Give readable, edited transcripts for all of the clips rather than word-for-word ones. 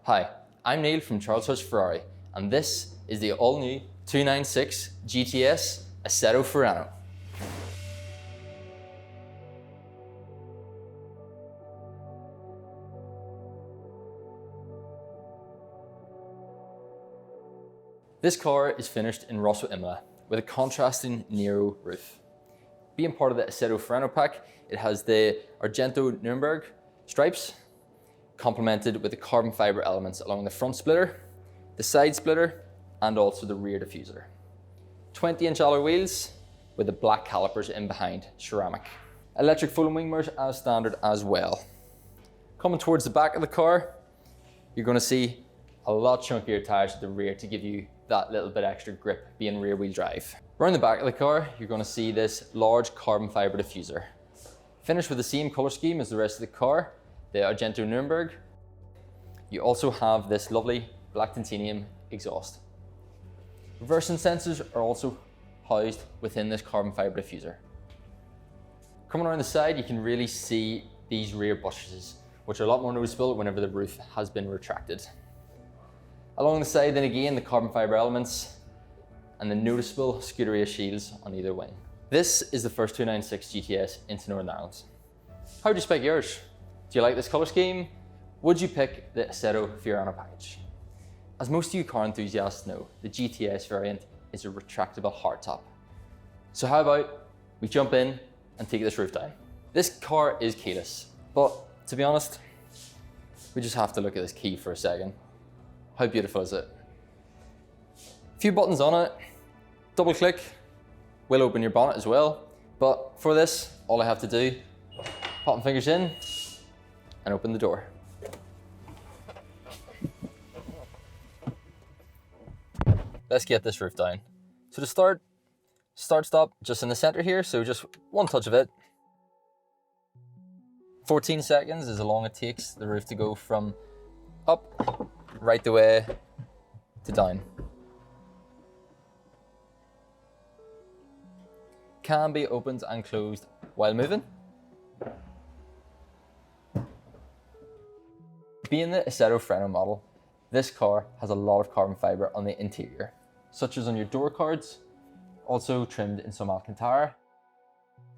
Hi, I'm Neil from Charles Hurst Ferrari, and this is the all-new 296 GTS Assetto Fiorano. This car is finished in Rosso Imola with a contrasting Nero roof. Being part of the Assetto Fiorano pack, it has the Argento Nuremberg stripes, complemented with the carbon fiber elements along the front splitter, the side splitter, and also the rear diffuser. 20-inch alloy wheels with the black calipers in behind, ceramic. Electric folding wing mirrors as standard as well. Coming towards the back of the car, you're going to see a lot chunkier tires at the rear to give you that little bit extra grip being rear wheel drive. Around the back of the car, you're going to see this large carbon fiber diffuser. Finished with the same color scheme as the rest of the car, the Argento Nuremberg. You also have this lovely black titanium exhaust. Reversing sensors are also housed within this carbon fiber diffuser. Coming around the side, you can really see these rear buttresses, which are a lot more noticeable whenever the roof has been retracted. Along the side, then again, the carbon fiber elements and the noticeable Scuderia shields on either wing. This is the first 296 GTS into Northern Ireland. How would you spec yours? Do you like this color scheme? Would you pick the Assetto Fiorano package? As most of you car enthusiasts know, the GTS variant is a retractable hardtop. So how about we jump in and take this roof down? This car is keyless, but to be honest, we just have to look at this key for a second. How beautiful is it? A few buttons on it, double click, will open your bonnet as well. But for this, all I have to do, pop my fingers in and open the door. Let's get this roof down. So to start stop just in the center here, so just one touch of it. 14 seconds is how long it takes the roof to go from up right the way to down. Can be opened and closed while moving. Being the Assetto Fiorano model, this car has a lot of carbon fiber on the interior, such as on your door cards, also trimmed in some Alcantara.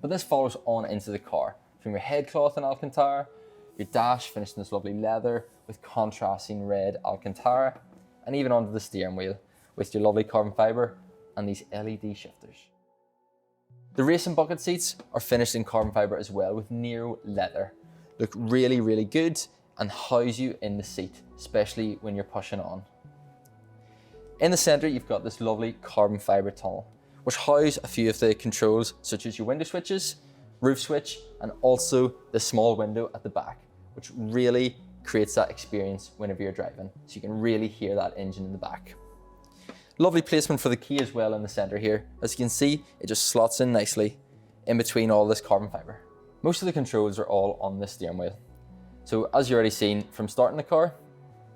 But this follows on into the car, from your headcloth in Alcantara, your dash finished in this lovely leather with contrasting red Alcantara, and even onto the steering wheel with your lovely carbon fiber and these LED shifters. The racing bucket seats are finished in carbon fiber as well with Nero leather. Look really, really good and house you in the seat, especially when you're pushing on. In the center, you've got this lovely carbon fiber tunnel, which house a few of the controls, such as your window switches, roof switch, and also the small window at the back, which really creates that experience whenever you're driving. So you can really hear that engine in the back. Lovely placement for the key as well in the center here. As you can see, it just slots in nicely in between all this carbon fiber. Most of the controls are all on the steering wheel. So as you've already seen from starting the car,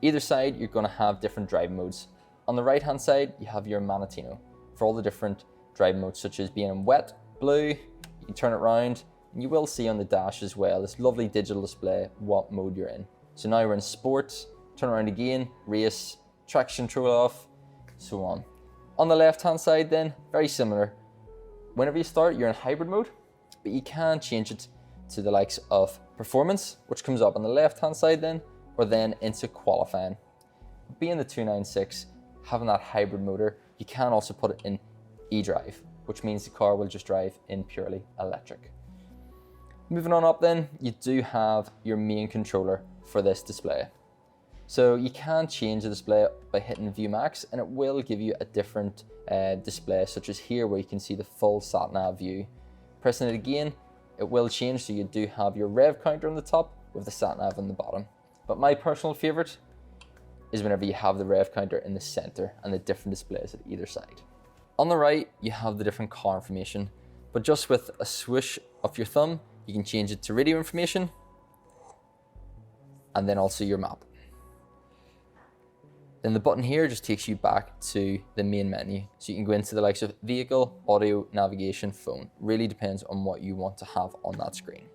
either side you're going to have different driving modes. On the right hand side, you have your Manatino for all the different driving modes, such as being in wet, blue, you can turn it around, and you will see on the dash as well this lovely digital display what mode you're in. So now we're in sport, turn around again, race, traction control off, so on. On the left hand side then, very similar. Whenever you start, you're in hybrid mode, but you can change it to the likes of performance, which comes up on the left hand side then, or then into qualifying. Being the 296, having that hybrid motor, you can also put it in e-drive, which means the car will just drive in purely electric. Moving on up then, you do have your main controller for this display. So you can change the display by hitting View Max, and it will give you a different display, such as here where you can see the full sat-nav view. Pressing it again, it will change, so you do have your rev counter on the top with the sat-nav on the bottom. But my personal favorite is whenever you have the rev counter in the center and the different displays at either side. On the right, you have the different car information, but just with a swoosh of your thumb, you can change it to radio information and then also your map. Then the button here just takes you back to the main menu. So you can go into the likes of vehicle, audio, navigation, phone. Really depends on what you want to have on that screen.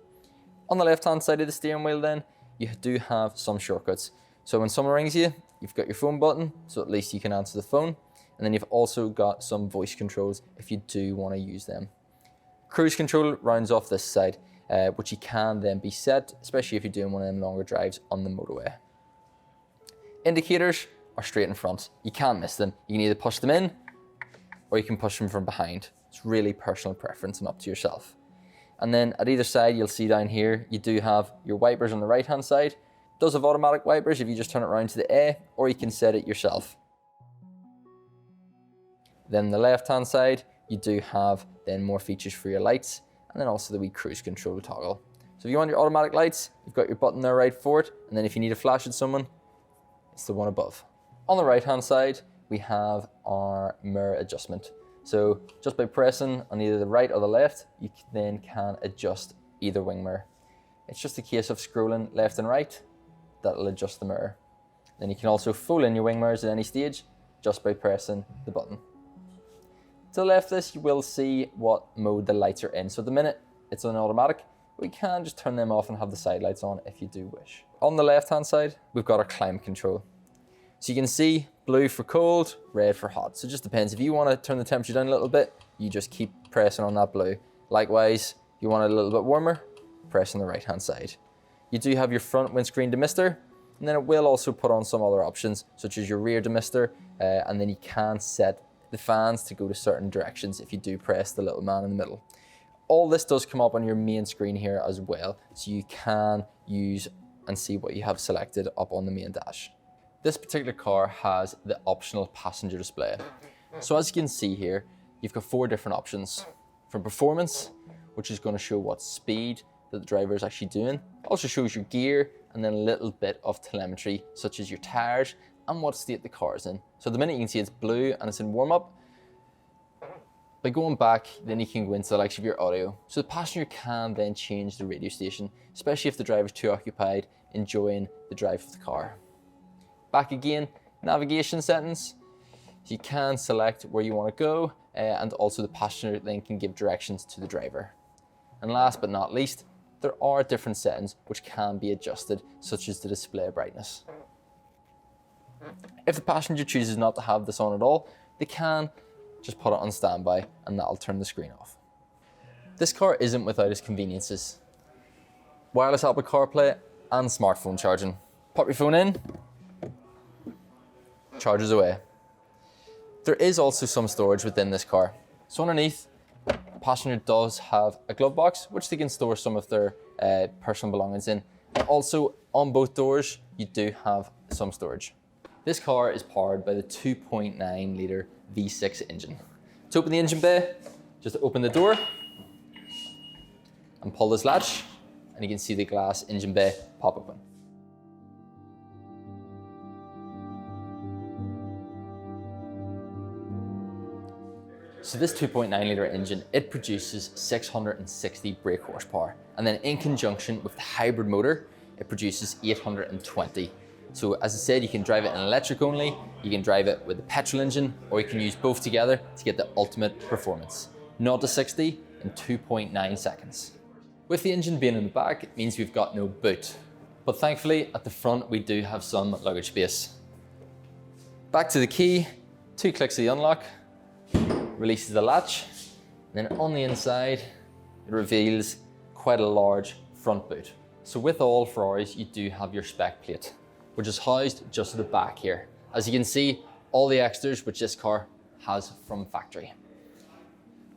On the left-hand side of the steering wheel then, you do have some shortcuts. So when someone rings you, you've got your phone button, so at least you can answer the phone. And then you've also got some voice controls if you do want to use them. Cruise control rounds off this side, which you can then be set, especially if you're doing one of them longer drives on the motorway. Indicators are straight in front. You can't miss them. You can either push them in or you can push them from behind. It's really personal preference and up to yourself. And then at either side, you'll see down here, you do have your wipers on the right-hand side. It does have automatic wipers if you just turn it around to the A, or you can set it yourself. Then the left-hand side, you do have then more features for your lights, and then also the wee cruise control toggle. So if you want your automatic lights, you've got your button there right for it, and then if you need a flash at someone, it's the one above. On the right-hand side, we have our mirror adjustment. So just by pressing on either the right or the left, you then can adjust either wing mirror. It's just a case of scrolling left and right, that'll adjust the mirror. Then you can also fold in your wing mirrors at any stage, just by pressing the button. To the left of this, you will see what mode the lights are in. So at the minute, it's on automatic. We can just turn them off and have the side lights on if you do wish. On the left-hand side, we've got our climate control. So you can see blue for cold, red for hot. So it just depends. If you want to turn the temperature down a little bit, you just keep pressing on that blue. Likewise, if you want it a little bit warmer, press on the right-hand side. You do have your front windscreen demister, and then it will also put on some other options, such as your rear demister, and then you can set the fans to go to certain directions if you do press the little man in the middle. All this does come up on your main screen here as well, so you can use and see what you have selected up on the main dash. This particular car has the optional passenger display. So as you can see here, you've got 4 different options. From performance, which is going to show what speed that the driver is actually doing. It also shows your gear, and then a little bit of telemetry, such as your tires and what state the car is in. So at the minute you can see it's blue and it's in warm-up. By going back, then you can go into the likes of your audio. So the passenger can then change the radio station, especially if the driver's too occupied enjoying the drive of the car. Back again, navigation settings. So you can select where you want to go, and also the passenger then can give directions to the driver. And last but not least, there are different settings which can be adjusted, such as the display brightness. If the passenger chooses not to have this on at all, they can just put it on standby and that'll turn the screen off. This car isn't without its conveniences. Wireless Apple CarPlay and smartphone charging. Pop your phone in, charges away. There is also some storage within this car. So underneath, the passenger does have a glove box, which they can store some of their personal belongings in. Also, on both doors, you do have some storage. This car is powered by the 2.9 litre V6 engine. To open the engine bay, just open the door and pull this latch, and you can see the glass engine bay pop open. So this 2.9 litre engine, it produces 660 brake horsepower. And then in conjunction with the hybrid motor, it produces 820. So as I said, you can drive it in electric only, you can drive it with a petrol engine, or you can use both together to get the ultimate performance. 0 to 60 in 2.9 seconds. With the engine being in the back, it means we've got no boot. But thankfully, at the front, we do have some luggage space. Back to the key, 2 clicks of the unlock, releases the latch, and then on the inside, it reveals quite a large front boot. So with all Ferraris, you do have your spec plate, which is housed just at the back here. As you can see, all the extras which this car has from factory.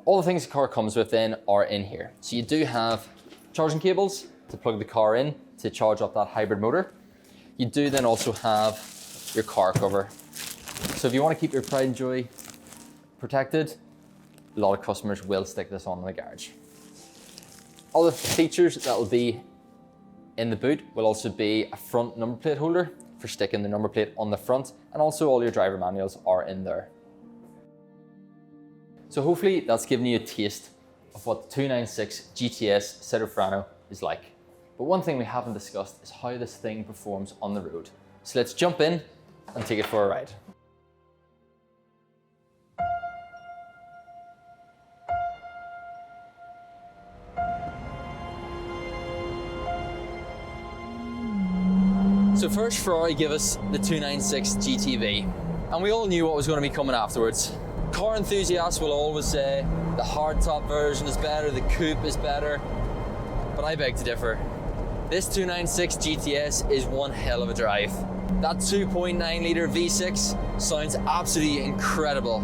All the things the car comes with then are in here. So you do have charging cables to plug the car in to charge up that hybrid motor. You do then also have your car cover. So if you want to keep your pride and joy protected, a lot of customers will stick this on in the garage. All the features that will be in the boot will also be a front number plate holder for sticking the number plate on the front, and also all your driver manuals are in there. So hopefully that's given you a taste of what the 296 GTS Assetto Fiorano is like. But one thing we haven't discussed is how this thing performs on the road. So let's jump in and take it for a ride. So first, First, Ferrari give us the 296 GTV, and we all knew what was going to be coming afterwards. Car enthusiasts will always say the hardtop version is better, the coupe is better, but I beg to differ. This 296 GTS is one hell of a drive. That 2.9 litre V6 sounds absolutely incredible.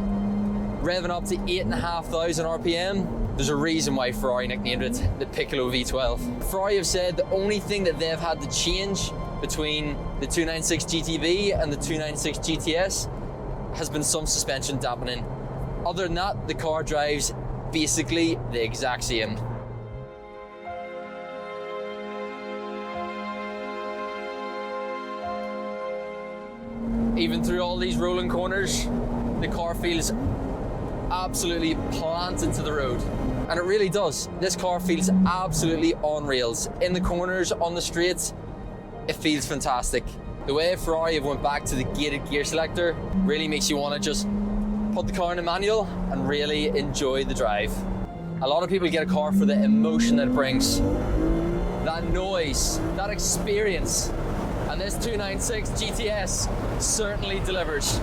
Revving up to 8,500 RPM, there's a reason why Ferrari nicknamed it the Piccolo V12. Ferrari have said the only thing that they've had to change between the 296 GTV and the 296 GTS has been some suspension dampening. Other than that, the car drives basically the exact same. Even through all these rolling corners, the car feels absolutely planted to the road. And it really does. This car feels absolutely on rails. In the corners, on the straights, it feels fantastic. The way Ferrari have went back to the gated gear selector really makes you want to just put the car in a manual and really enjoy the drive. A lot of people get a car for the emotion that it brings, that noise, that experience. And this 296 GTS certainly delivers.